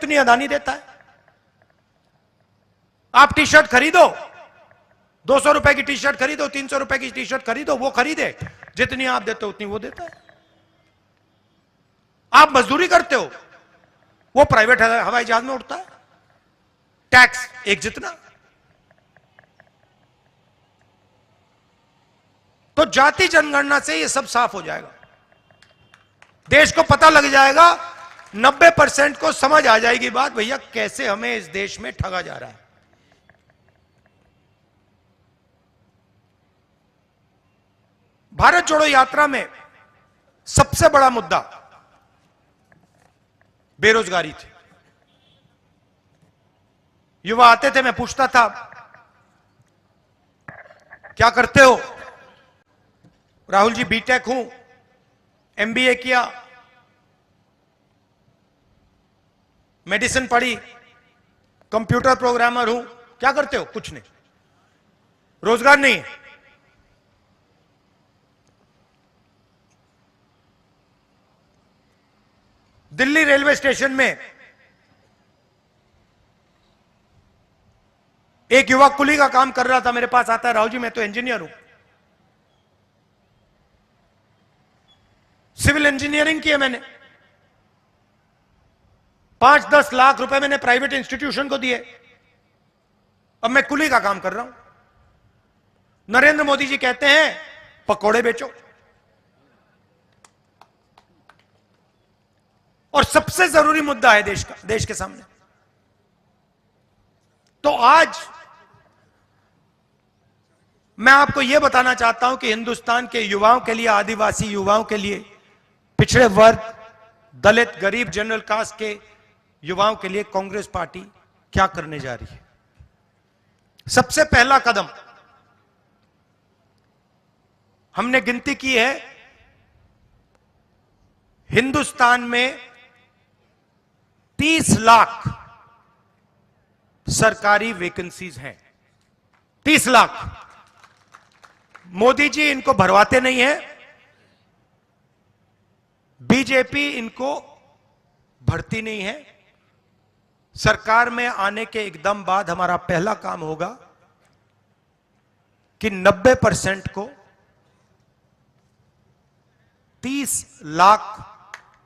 उतनी अदानी देता है। आप टी शर्ट खरीदो, 200 रुपए की टी शर्ट खरीदो, 300 रुपए की टी शर्ट खरीदो, वो खरीदे, जितनी आप देते हो उतनी वो देता है। आप मजदूरी करते हो, वो प्राइवेट हवाई जहाज में उड़ता है, टैक्स एक जितना। तो जाति जनगणना से ये सब साफ हो जाएगा, देश को पता लग जाएगा, 90% को समझ आ जाएगी बात, भैया कैसे हमें इस देश में ठगा जा रहा है। भारत जोड़ो यात्रा में सबसे बड़ा मुद्दा बेरोजगारी थी। युवा आते थे, मैं पूछता था क्या करते हो? राहुल जी बीटेक हूं, एमबीए किया, मेडिसिन पढ़ी, कंप्यूटर प्रोग्रामर हूं। क्या करते हो? कुछ नहीं, रोजगार नहीं है। दिल्ली रेलवे स्टेशन में एक युवा कुली का काम कर रहा था, मेरे पास आता है, राहुल जी मैं तो इंजीनियर हूं, सिविल इंजीनियरिंग की है मैंने, 5-10 लाख रुपए मैंने प्राइवेट इंस्टीट्यूशन को दिए, अब मैं कुली का काम कर रहा हूं। नरेंद्र मोदी जी कहते हैं पकोड़े बेचो। और सबसे जरूरी मुद्दा है देश का, देश के सामने। तो आज मैं आपको यह बताना चाहता हूं कि हिंदुस्तान के युवाओं के लिए, आदिवासी युवाओं के लिए, पिछड़े वर्ग, दलित, गरीब, जनरल कास्ट के युवाओं के लिए कांग्रेस पार्टी क्या करने जा रही है। सबसे पहला कदम हमने गिनती की है, हिंदुस्तान में 30 लाख सरकारी वैकेंसीज हैं। 30 लाख। मोदी जी इनको भरवाते नहीं है, बीजेपी इनको भरती नहीं है। सरकार में आने के एकदम बाद हमारा पहला काम होगा कि 90% को 30 लाख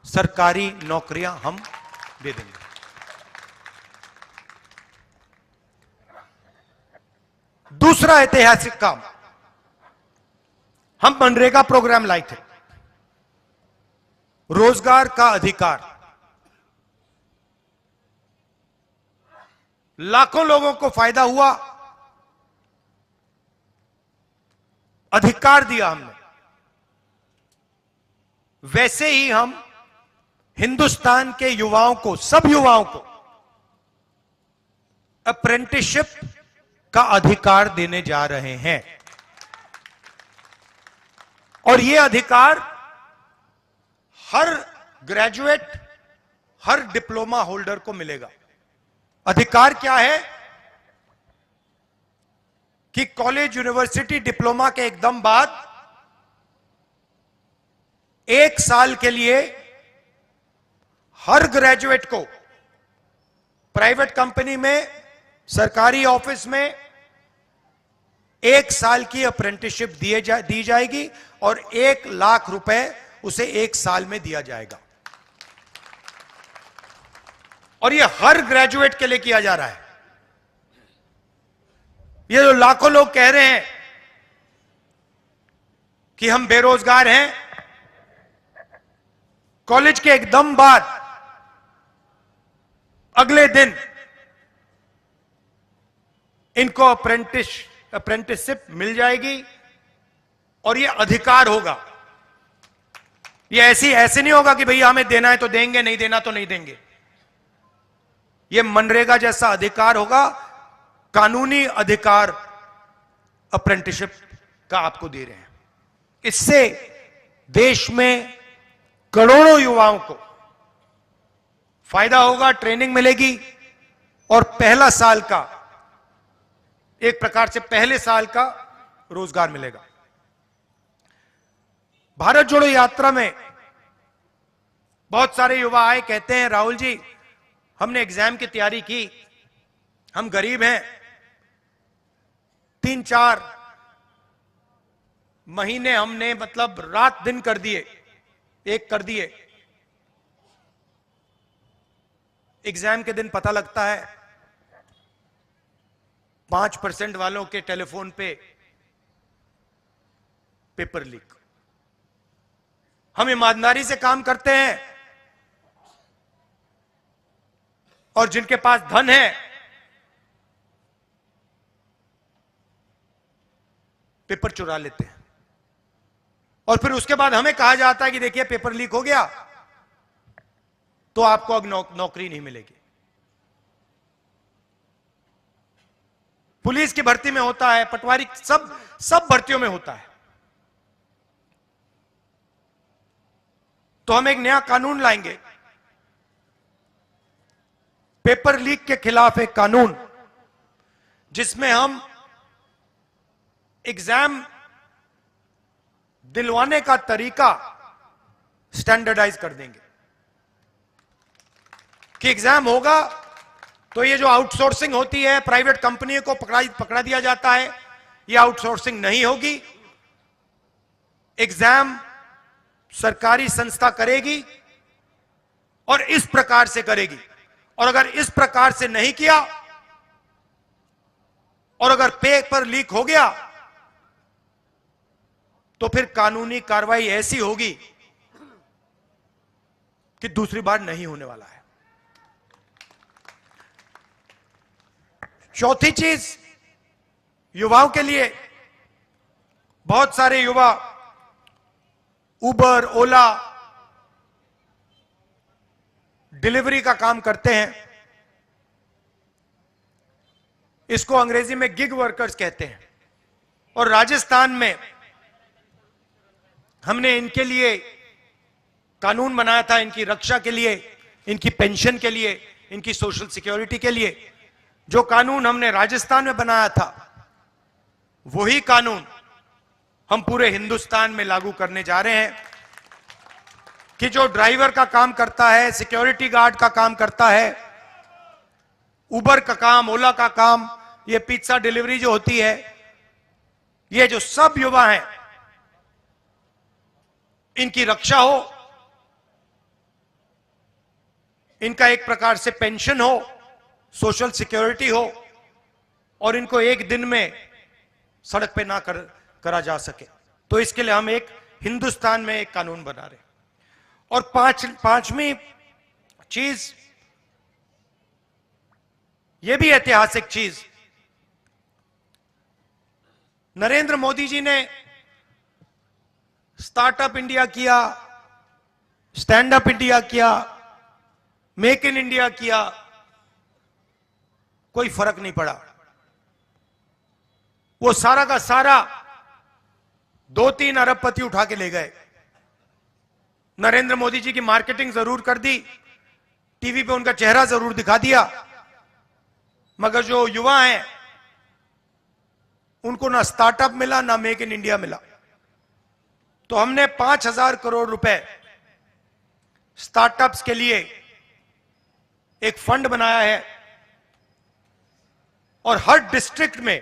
सरकारी नौकरियां हम दे देंगे। दूसरा ऐतिहासिक काम, हम मनरेगा प्रोग्राम लाए थे, रोजगार का अधिकार। लाखों लोगों को फायदा हुआ, अधिकार दिया हमने। वैसे ही हम हिंदुस्तान के युवाओं को, सब युवाओं को अप्रेंटिसशिप का अधिकार देने जा रहे हैं। और यह अधिकार हर ग्रेजुएट, हर डिप्लोमा होल्डर को मिलेगा। अधिकार क्या है कि कॉलेज, यूनिवर्सिटी, डिप्लोमा के एकदम बाद 1 साल के लिए हर ग्रेजुएट को प्राइवेट कंपनी में, सरकारी ऑफिस में 1 साल की अप्रेंटिसशिप दी जाएगी और 1 लाख रुपए उसे 1 साल में दिया जाएगा। और यह हर ग्रेजुएट के लिए किया जा रहा है। ये जो लाखों लोग कह रहे हैं कि हम बेरोजगार हैं, कॉलेज के एकदम बाद अगले दिन इनको अप्रेंटिसशिप मिल जाएगी और यह अधिकार होगा। यह ऐसे नहीं होगा कि भैया हमें देना है तो देंगे, नहीं देना तो नहीं देंगे। यह मनरेगा जैसा अधिकार होगा, कानूनी अधिकार अप्रेंटिसशिप का आपको दे रहे हैं। इससे देश में करोड़ों युवाओं को फायदा होगा, ट्रेनिंग मिलेगी और पहला साल का, एक प्रकार से पहले साल का रोजगार मिलेगा। भारत जोड़ो यात्रा में बहुत सारे युवा आए, कहते हैं राहुल जी हमने एग्जाम की तैयारी की, हम गरीब हैं, 3-4 महीने हमने मतलब रात दिन कर दिए, एक कर दिए। एग्जाम के दिन पता लगता है 5% वालों के टेलीफोन पे पेपर लीक। हम ईमानदारी से काम करते हैं और जिनके पास धन है पेपर चुरा लेते हैं, और फिर उसके बाद हमें कहा जाता है कि देखिए पेपर लीक हो गया तो आपको अब नौकरी नहीं मिलेगी। पुलिस की भर्ती में होता है, पटवारी, सब भर्तियों में होता है। तो हम एक नया कानून लाएंगे, पेपर लीक के खिलाफ एक कानून, जिसमें हम एग्जाम दिलवाने का तरीका स्टैंडर्डाइज कर देंगे कि एग्जाम होगा तो ये जो आउटसोर्सिंग होती है, प्राइवेट कंपनियों को पकड़ा दिया जाता है, ये आउटसोर्सिंग नहीं होगी। एग्जाम सरकारी संस्था करेगी और इस प्रकार से करेगी, और अगर इस प्रकार से नहीं किया और अगर पेपर लीक हो गया तो फिर कानूनी कार्रवाई ऐसी होगी कि दूसरी बार नहीं होने वाला है। चौथी चीज, युवाओं के लिए, बहुत सारे युवा उबर, ओला, डिलीवरी का काम करते हैं। इसको अंग्रेजी में गिग वर्कर्स कहते हैं, और राजस्थान में हमने इनके लिए कानून बनाया था, इनकी रक्षा के लिए, इनकी पेंशन के लिए, इनकी सोशल सिक्योरिटी के लिए। जो कानून हमने राजस्थान में बनाया था वही कानून हम पूरे हिंदुस्तान में लागू करने जा रहे हैं कि जो ड्राइवर का काम करता है, सिक्योरिटी गार्ड का काम करता है, उबर का काम, ओला का काम, ये पिज्जा डिलीवरी जो होती है, ये जो सब युवा हैं, इनकी रक्षा हो, इनका एक प्रकार से पेंशन हो, सोशल सिक्योरिटी हो, और इनको एक दिन में सड़क पे ना करा जा सके। तो इसके लिए हम एक हिंदुस्तान में एक कानून बना रहे हैं। और पांचवी चीज, यह भी ऐतिहासिक चीज, नरेंद्र मोदी जी ने स्टार्टअप इंडिया किया, स्टैंड अप इंडिया किया, मेक इन इंडिया किया, कोई फर्क नहीं पड़ा। वो सारा का सारा 2-3 अरबपति उठा के ले गए। नरेंद्र मोदी जी की मार्केटिंग जरूर कर दी, टीवी पे उनका चेहरा जरूर दिखा दिया, मगर जो युवा हैं उनको ना स्टार्टअप मिला, ना मेक इन इंडिया मिला। तो हमने 5,000 करोड़ रुपए स्टार्टअप्स के लिए एक फंड बनाया है, और हर डिस्ट्रिक्ट में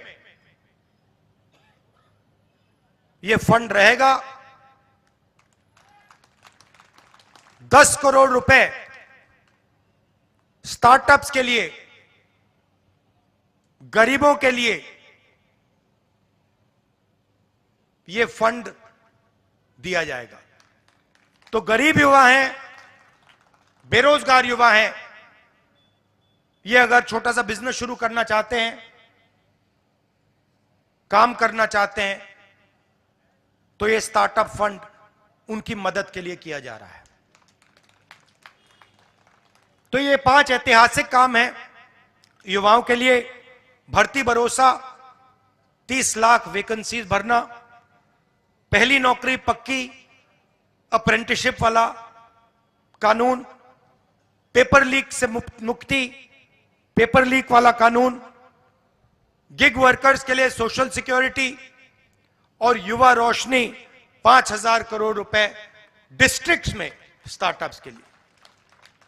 यह फंड रहेगा। 10 करोड़ रुपए स्टार्टअप्स के लिए, गरीबों के लिए यह फंड दिया जाएगा। तो गरीब युवा हैं, बेरोजगार युवा हैं, ये अगर छोटा सा बिजनेस शुरू करना चाहते हैं, काम करना चाहते हैं, तो ये स्टार्टअप फंड उनकी मदद के लिए किया जा रहा है। तो ये 5 ऐतिहासिक काम हैं युवाओं के लिए। भर्ती भरोसा, 30 लाख वैकेंसीज भरना, पहली नौकरी पक्की, अप्रेंटिसशिप वाला कानून, पेपर लीक से मुक्ति, पेपर लीक वाला कानून, गिग वर्कर्स के लिए सोशल सिक्योरिटी, और युवा रोशनी 5,000 करोड़ रुपए डिस्ट्रिक्ट्स में स्टार्टअप्स के लिए।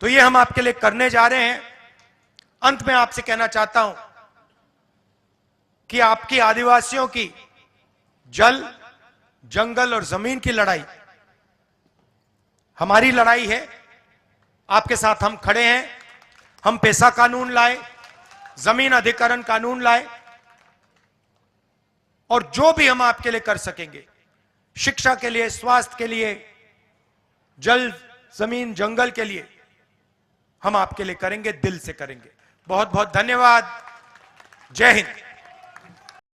तो ये हम आपके लिए करने जा रहे हैं। अंत में आपसे कहना चाहता हूं कि आपकी आदिवासियों की जल, जंगल और जमीन की लड़ाई हमारी लड़ाई है। आपके साथ हम खड़े हैं। हम पेशा कानून लाए, जमीन अधिकरण कानून लाए, और जो भी हम आपके लिए कर सकेंगे, शिक्षा के लिए, स्वास्थ्य के लिए, जल, जमीन, जंगल के लिए, हम आपके लिए करेंगे, दिल से करेंगे। बहुत बहुत धन्यवाद। जय हिंद।